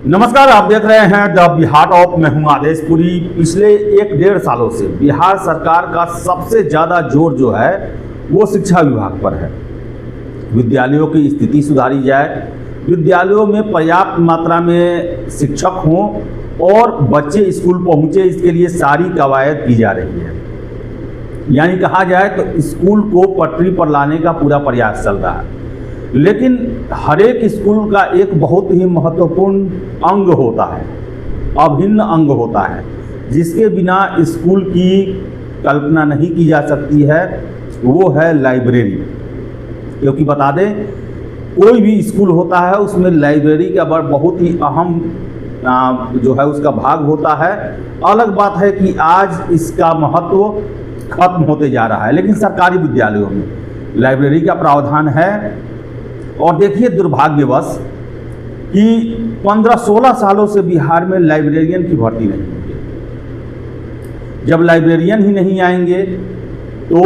नमस्कार, आप देख रहे हैं द बिहार टॉप। मैं हूं आदेशपुरी। पिछले 1-1.5 सालों से बिहार सरकार का सबसे ज़्यादा जोर जो है वो शिक्षा विभाग पर है। विद्यालयों की स्थिति सुधारी जाए, विद्यालयों में पर्याप्त मात्रा में शिक्षक हों और बच्चे स्कूल पहुंचे, इसके लिए सारी कवायद की जा रही है। यानी कहा जाए तो स्कूल को पटरी पर लाने का पूरा प्रयास चल रहा है। लेकिन हर एक स्कूल का एक बहुत ही महत्वपूर्ण अंग होता है, अभिन्न अंग होता है, जिसके बिना स्कूल की कल्पना नहीं की जा सकती है। वो है लाइब्रेरी। क्योंकि बता दें, कोई भी स्कूल होता है उसमें लाइब्रेरी का बहुत ही अहम जो है उसका भाग होता है। अलग बात है कि आज इसका महत्व खत्म होते जा रहा है, लेकिन सरकारी विद्यालयों में लाइब्रेरी का प्रावधान है। और देखिए, दुर्भाग्यवश कि 15-16 सालों से बिहार में लाइब्रेरियन की भर्ती नहीं हुई है। जब लाइब्रेरियन ही नहीं आएंगे तो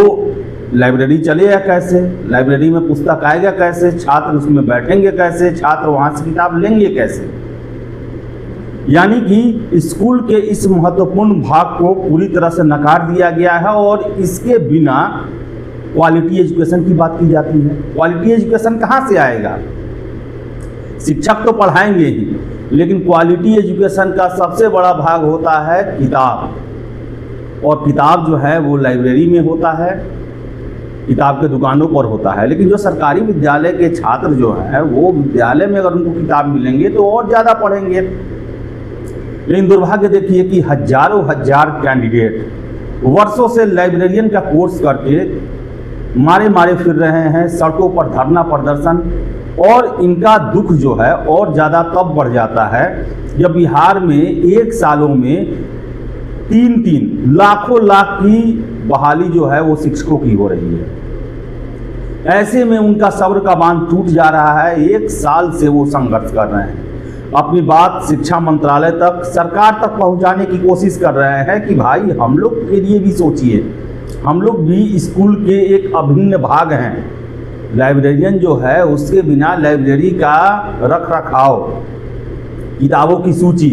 लाइब्रेरी चलेगा कैसे? लाइब्रेरी में पुस्तक आएगा कैसे? छात्र उसमें बैठेंगे कैसे? छात्र वहाँ से किताब लेंगे कैसे? यानी कि स्कूल के इस महत्वपूर्ण भाग को पूरी तरह से नकार दिया गया है। और इसके बिना क्वालिटी एजुकेशन की बात की जाती है। क्वालिटी एजुकेशन कहाँ से आएगा? शिक्षक तो पढ़ाएंगे ही, लेकिन क्वालिटी एजुकेशन का सबसे बड़ा भाग होता है किताब। और किताब जो है वो लाइब्रेरी में होता है, किताब के दुकानों पर होता है। लेकिन जो सरकारी विद्यालय के छात्र जो हैं वो विद्यालय में अगर उनको किताब मिलेंगे तो और ज़्यादा पढ़ेंगे। लेकिन दुर्भाग्य देखिए कि हजारों कैंडिडेट वर्षों से लाइब्रेरियन का कोर्स करके मारे फिर रहे हैं, सड़कों पर धरना प्रदर्शन। और इनका दुख जो है और ज़्यादा तब बढ़ जाता है जब बिहार में एक सालों में 3 लाखों की बहाली जो है वो शिक्षकों की हो रही है। ऐसे में उनका सब्र का बांध टूट जा रहा है। 1 साल से वो संघर्ष कर रहे हैं, अपनी बात शिक्षा मंत्रालय तक, सरकार तक पहुंचाने की कोशिश कर रहे हैं कि भाई हम लोग के लिए भी सोचिए, हम लोग भी स्कूल के एक अभिन्न भाग हैं। लाइब्रेरियन जो है उसके बिना लाइब्रेरी का रख रखाव, किताबों की सूची,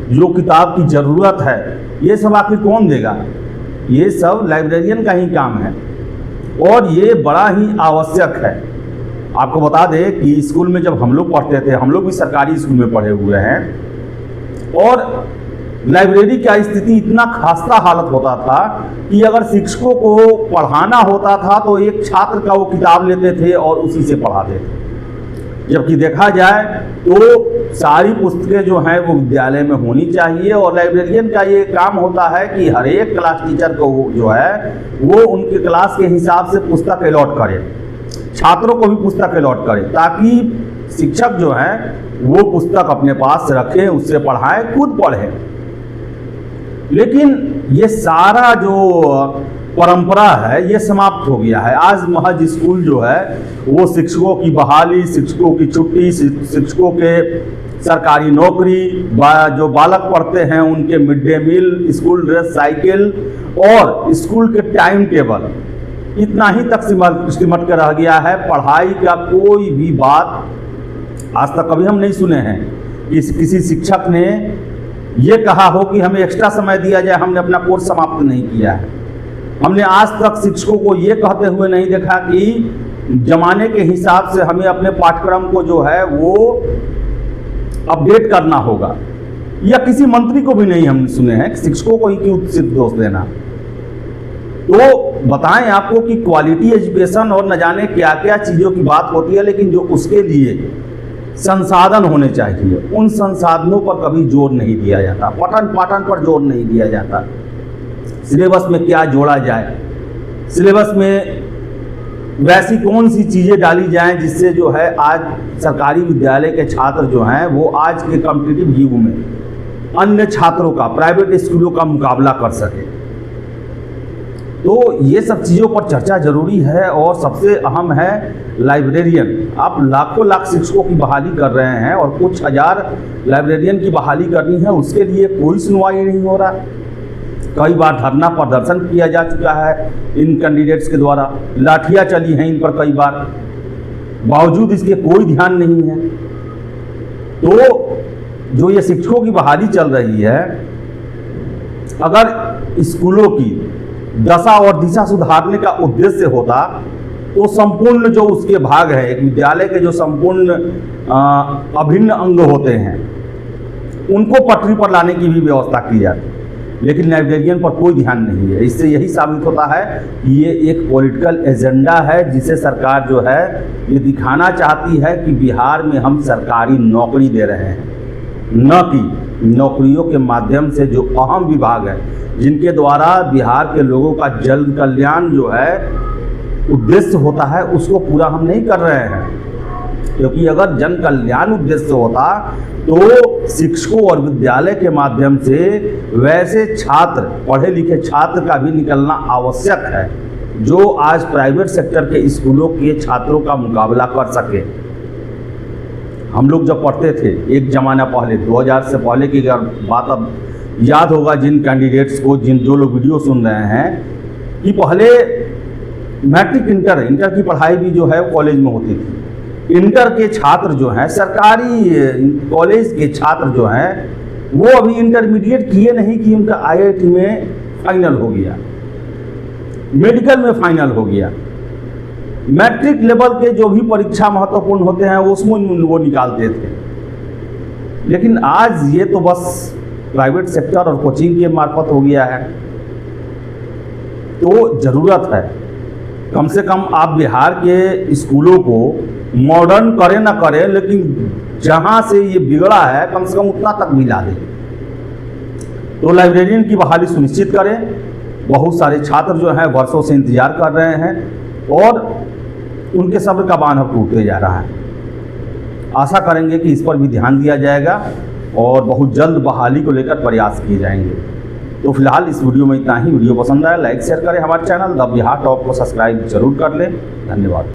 जो किताब की ज़रूरत है, ये सब आखिर कौन देगा? ये सब लाइब्रेरियन का ही काम है और ये बड़ा ही आवश्यक है। आपको बता दें कि स्कूल में जब हम लोग पढ़ते थे, हम लोग भी सरकारी स्कूल में पढ़े हुए हैं, और लाइब्रेरी का स्थिति इतना खस्ता हालत होता था कि अगर शिक्षकों को पढ़ाना होता था तो एक छात्र का वो किताब लेते थे और उसी से पढ़ाते थे। जबकि देखा जाए तो सारी पुस्तकें जो हैं वो विद्यालय में होनी चाहिए। और लाइब्रेरियन का ये काम होता है कि हर एक क्लास टीचर को जो है वो उनके क्लास के हिसाब से पुस्तक अलॉट करे, छात्रों को भी पुस्तक अलॉट करे, ताकि शिक्षक जो हैं वो पुस्तक अपने पास रखें, उससे पढ़ाएं, खुद पढ़ें। लेकिन ये सारा जो परंपरा है ये समाप्त हो गया है। आज महज स्कूल जो है वो शिक्षकों की बहाली, शिक्षकों की छुट्टी, शिक्षकों के सरकारी नौकरी, जो बालक पढ़ते हैं उनके mid day meal, school dress, cycle और स्कूल के टाइम टेबल, इतना ही तक सिमट कर रह गया है। पढ़ाई का कोई भी बात आज तक कभी हम नहीं सुने हैं कि किसी शिक्षक ने ये कहा हो कि हमें एक्स्ट्रा समय दिया जाए, हमने अपना कोर्स समाप्त नहीं किया है। हमने आज तक शिक्षकों को ये कहते हुए नहीं देखा कि जमाने के हिसाब से हमें अपने पाठ्यक्रम को जो है वो अपडेट करना होगा। या किसी मंत्री को भी नहीं हम सुने हैं, शिक्षकों को ही क्यों सिर्फ दोष देना। तो बताएं आपको कि क्वालिटी एजुकेशन और न जाने क्या क्या चीज़ों की बात होती है, लेकिन जो उसके लिए संसाधन होने चाहिए उन संसाधनों पर कभी जोर नहीं दिया जाता, पठन पाठन पर जोर नहीं दिया जाता। सिलेबस में क्या जोड़ा जाए, सिलेबस में वैसी कौन सी चीज़ें डाली जाएं जिससे जो है आज सरकारी विद्यालय के छात्र जो हैं वो आज के कॉम्पिटिटिव युग में अन्य छात्रों का, प्राइवेट स्कूलों का मुकाबला कर सके। तो ये सब चीज़ों पर चर्चा जरूरी है। और सबसे अहम है लाइब्रेरियन। आप लाखों शिक्षकों की बहाली कर रहे हैं और कुछ हजार लाइब्रेरियन की बहाली करनी है, उसके लिए कोई सुनवाई नहीं हो रहा। कई बार धरना प्रदर्शन किया जा चुका है इन कैंडिडेट्स के द्वारा, लाठियाँ चली हैं इन पर कई बार, बावजूद इसके कोई ध्यान नहीं है। तो जो ये शिक्षकों की बहाली चल रही है, अगर स्कूलों की दशा और दिशा सुधारने का उद्देश्य होता तो संपूर्ण जो उसके भाग हैं, एक विद्यालय के जो संपूर्ण अभिन्न अंग होते हैं उनको पटरी पर लाने की भी व्यवस्था की जाती, लेकिन लाइब्रेरियन पर कोई ध्यान नहीं है। इससे यही साबित होता है कि ये एक पॉलिटिकल एजेंडा है जिसे सरकार जो है ये दिखाना चाहती है कि बिहार में हम सरकारी नौकरी दे रहे हैं, न कि नौकरियों के माध्यम से जो अहम विभाग है जिनके द्वारा बिहार के लोगों का जन कल्याण जो है उद्देश्य होता है उसको पूरा हम नहीं कर रहे हैं। क्योंकि अगर जन कल्याण उद्देश्य होता तो शिक्षकों और विद्यालय के माध्यम से वैसे छात्र, पढ़े लिखे छात्र का भी निकलना आवश्यक है जो आज प्राइवेट सेक्टर के स्कूलों के छात्रों का मुकाबला कर सके। हम लोग जब पढ़ते थे एक ज़माना पहले, 2000 से पहले की अगर बात अब याद होगा जिन कैंडिडेट्स को, जो लोग वीडियो सुन रहे हैं, कि पहले मैट्रिक इंटर की पढ़ाई भी जो है कॉलेज में होती थी। इंटर के छात्र जो हैं, सरकारी कॉलेज के छात्र जो हैं, वो अभी इंटरमीडिएट किए नहीं कि उनका IIT में फाइनल हो गया, मेडिकल में फाइनल हो गया। मैट्रिक लेवल के जो भी परीक्षा महत्वपूर्ण होते हैं उसमें वो निकालते थे, लेकिन आज ये तो बस प्राइवेट सेक्टर और कोचिंग के मार्फत हो गया है। तो ज़रूरत है कम से कम आप बिहार के स्कूलों को मॉडर्न करें ना करें, लेकिन जहां से ये बिगड़ा है कम से कम उतना तक मिला दें। तो लाइब्रेरियन की बहाली सुनिश्चित करें। बहुत सारे छात्र जो हैं वर्षों से इंतजार कर रहे हैं और उनके सब्र का बांध अब टूटते जा रहा है। आशा करेंगे कि इस पर भी ध्यान दिया जाएगा और बहुत जल्द बहाली को लेकर प्रयास किए जाएंगे। तो फिलहाल इस वीडियो में इतना ही। वीडियो पसंद आया लाइक शेयर करें, हमारे चैनल द बिहार टॉप को सब्सक्राइब जरूर कर लें। धन्यवाद।